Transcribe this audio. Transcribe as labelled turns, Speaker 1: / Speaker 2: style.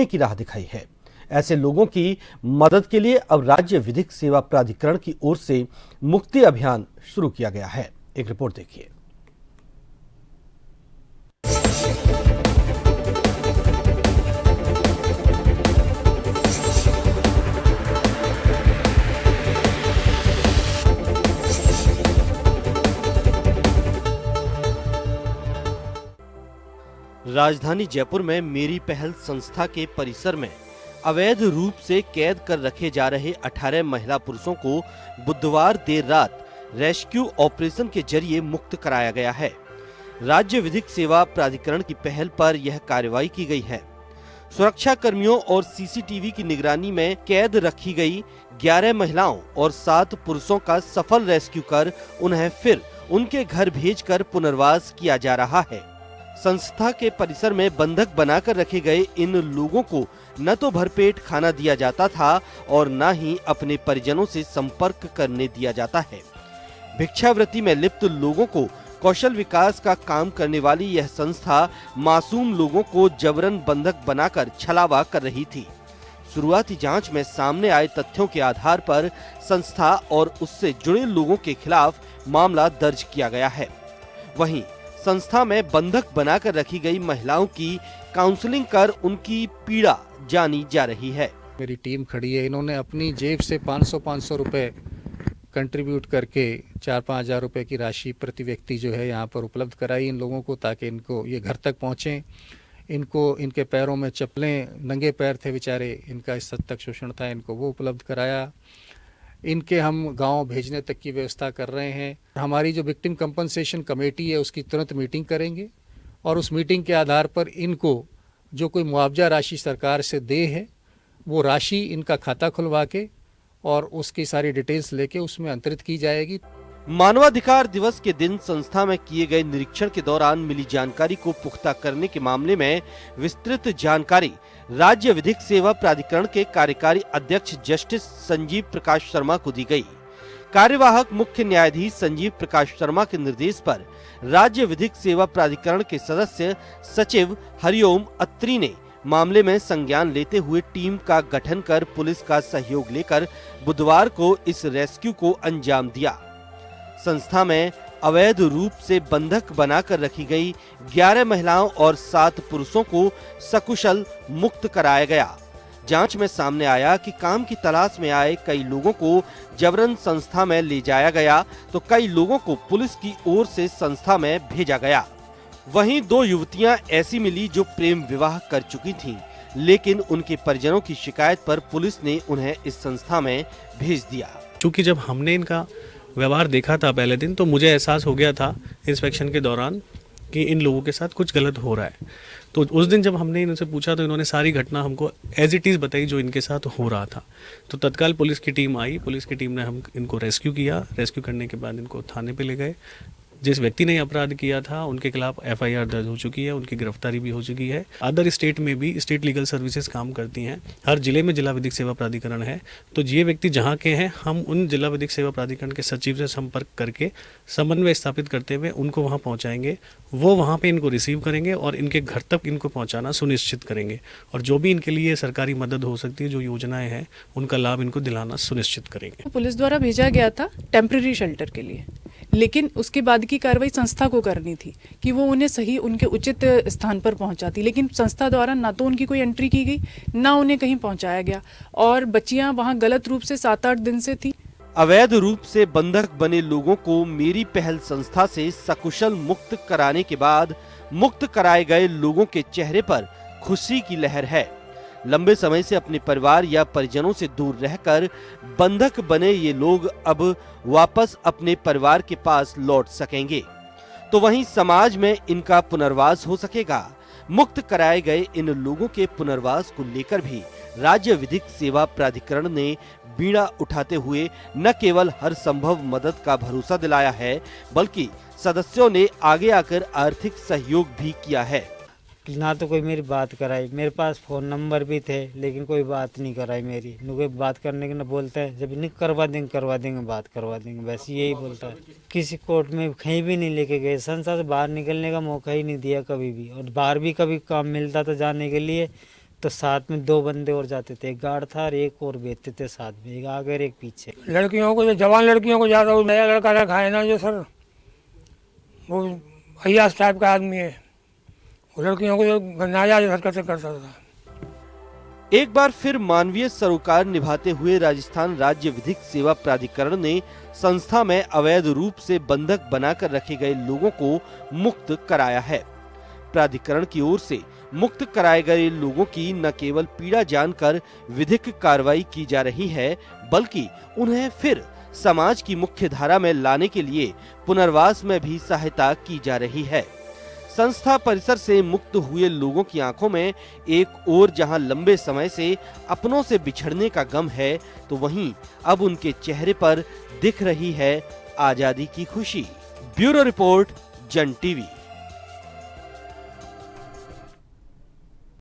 Speaker 1: की राह दिखाई है। ऐसे लोगों की मदद के लिए अब राज्य विधिक सेवा प्राधिकरण की ओर से मुक्ति अभियान शुरू किया गया है। एक रिपोर्ट देखिए। राजधानी जयपुर में मेरी पहल संस्था के परिसर में अवैध रूप से कैद कर रखे जा रहे 18 महिला पुरुषों को बुधवार देर रात रेस्क्यू ऑपरेशन के जरिए मुक्त कराया गया है। राज्य विधिक सेवा प्राधिकरण की पहल पर यह कार्रवाई की गई है। सुरक्षा कर्मियों और सीसीटीवी की निगरानी में कैद रखी गई 11 महिलाओं और 7 पुरुषों का सफल रेस्क्यू कर उन्हें फिर उनके घर भेजकर पुनर्वास किया जा रहा है। संस्था के परिसर में बंधक बनाकर रखे गए इन लोगों को न तो भरपेट खाना दिया जाता था और न ही अपने परिजनों से संपर्क करने दिया जाता है। भिक्षावृत्ति में लिप्त लोगों को कौशल विकास का काम करने वाली यह संस्था मासूम लोगों को जबरन बंधक बनाकर छलावा कर रही थी। शुरुआती जांच में सामने आए तथ्यों के आधार पर संस्था और उससे जुड़े लोगों के खिलाफ मामला दर्ज किया गया है। वहीं संस्था में बंधक बनाकर रखी गई महिलाओं की काउंसलिंग कर उनकी पीड़ा जानी जा रही है।
Speaker 2: मेरी टीम खड़ी है, इन्होंने अपनी जेब से 500 रुपए कंट्रीब्यूट करके 4-5 हज़ार रुपए की राशि प्रति व्यक्ति जो है यहाँ पर उपलब्ध कराई इन लोगों को, ताकि इनको ये घर तक पहुँचें। इनको इनके पैरों में चप्पलें, नंगे पैर थे बेचारे, इनका इस हद तक शोषण था, इनको वो उपलब्ध कराया। इनके हम गांव भेजने तक की व्यवस्था कर रहे हैं। हमारी जो विक्टिम कंपनसेशन कमेटी है उसकी तुरंत मीटिंग करेंगे और उस मीटिंग के आधार पर इनको जो कोई मुआवजा राशि सरकार से दे है वो राशि इनका खाता खुलवा के और उसकी सारी डिटेल्स लेके उसमें अंतरित की जाएगी।
Speaker 1: मानवाधिकार दिवस के दिन संस्था में किए गए निरीक्षण के दौरान मिली जानकारी को पुख्ता करने के मामले में विस्तृत जानकारी राज्य विधिक सेवा प्राधिकरण के कार्यकारी अध्यक्ष जस्टिस संजीव प्रकाश शर्मा को दी गई। कार्यवाहक मुख्य न्यायाधीश संजीव प्रकाश शर्मा के निर्देश पर राज्य विधिक सेवा प्राधिकरण के सदस्य सचिव हरिओम अत्री ने मामले में संज्ञान लेते हुए टीम का गठन कर पुलिस का सहयोग लेकर बुधवार को इस रेस्क्यू को अंजाम दिया। संस्था में अवैध रूप से बंधक बनाकर रखी गई 11 महिलाओं और 7 पुरुषों को सकुशल मुक्त कराया गया। जांच में सामने आया कि काम की तलाश में आए कई लोगों को जबरन संस्था में ले जाया गया तो कई लोगों को पुलिस की ओर से संस्था में भेजा गया। वहीं 2 युवतियां ऐसी मिली जो प्रेम विवाह कर चुकी थीं, लेकिन उनके परिजनों की शिकायत पर पुलिस ने उन्हें इस संस्था में भेज दिया।
Speaker 3: चूँकि जब हमने इनका व्यवहार देखा था पहले दिन, तो मुझे एहसास हो गया था इंस्पेक्शन के दौरान कि इन लोगों के साथ कुछ गलत हो रहा है। तो उस दिन जब हमने इनसे पूछा तो इन्होंने सारी घटना हमको एज इट इज़ बताई जो इनके साथ हो रहा था। तो तत्काल पुलिस की टीम आई, पुलिस की टीम ने हम इनको रेस्क्यू किया। रेस्क्यू करने के बाद इनको थाने पे ले गए। जिस व्यक्ति ने अपराध किया था उनके खिलाफ एफआईआर दर्ज हो चुकी है, उनकी गिरफ्तारी भी हो चुकी है। अदर स्टेट में भी स्टेट लीगल सर्विसेज काम करती हैं। हर जिले में जिला विधिक सेवा प्राधिकरण है। तो ये व्यक्ति जहाँ के हैं हम उन जिला विधिक सेवा प्राधिकरण के सचिव से संपर्क करके समन्वय स्थापित करते हुए उनको वहाँ पहुँचाएंगे। वो वहाँ पे इनको रिसीव करेंगे और इनके घर तक इनको पहुँचाना सुनिश्चित करेंगे और जो भी इनके लिए सरकारी मदद हो सकती है, जो योजनाएं हैं, उनका लाभ इनको दिलाना सुनिश्चित करेंगे।
Speaker 4: पुलिस द्वारा भेजा गया था टेम्परेरी शेल्टर के लिए, लेकिन उसके बाद की कार्रवाई संस्था को करनी थी कि वो उन्हें सही उनके उचित स्थान पर पहुंचाती, लेकिन संस्था द्वारा ना तो उनकी कोई एंट्री की गई ना उन्हें कहीं पहुंचाया गया और बच्चियां वहां गलत रूप से 7-8 दिन से थी।
Speaker 1: अवैध रूप से बंधक बने लोगों को मेरी पहल संस्था से सकुशल मुक्त कराने के बाद मुक्त कराए गए लोगों के चेहरे पर खुशी की लहर है। लंबे समय से अपने परिवार या परिजनों से दूर रहकर बंधक बने ये लोग अब वापस अपने परिवार के पास लौट सकेंगे, तो वहीं समाज में इनका पुनर्वास हो सकेगा। मुक्त कराए गए इन लोगों के पुनर्वास को लेकर भी राज्य विधिक सेवा प्राधिकरण ने बीड़ा उठाते हुए न केवल हर संभव मदद का भरोसा दिलाया है, बल्कि सदस्यों ने आगे आकर आर्थिक सहयोग भी किया है।
Speaker 5: ना तो कोई मेरी बात कराई, मेरे पास फ़ोन नंबर भी थे लेकिन कोई बात नहीं कराई मेरी। न कोई बात करने के न बोलता है, जब नहीं करवा देंगे बात करवा देंगे, बस यही बोलता है। किसी कोर्ट में कहीं भी नहीं लेके गए, संस्था से बाहर निकलने का मौका ही नहीं दिया कभी भी, और बाहर भी कभी काम मिलता था जाने के लिए तो साथ में 2 बंदे और जाते थे, एक गार्ड था और एक और बेचते थे साथ में, एक आगे और एक पीछे।
Speaker 6: लड़कियों को, जो जवान लड़कियों को ज़्यादा, वो नया लड़का रखा है ना जो सर, वो अय्यास टाइप का आदमी है, वो लड़कियों को जो नाजायज हरकतें करता था।
Speaker 1: एक बार फिर मानवीय सरोकार निभाते हुए राजस्थान राज्य विधिक सेवा प्राधिकरण ने संस्था में अवैध रूप से बंधक बनाकर रखे गए लोगों को मुक्त कराया है। प्राधिकरण की ओर से मुक्त कराए गए लोगों की न केवल पीड़ा जानकर विधिक कार्रवाई की जा रही है, बल्कि उन्हें फिर समाज की मुख्य धारा में लाने के लिए पुनर्वास में भी सहायता की जा रही है। संस्था परिसर से मुक्त हुए लोगों की आंखों में एक ओर जहां लंबे समय से अपनों से बिछड़ने का गम है, तो वहीं अब उनके चेहरे पर दिख रही है आजादी की खुशी। ब्यूरो रिपोर्ट, जन टीवी।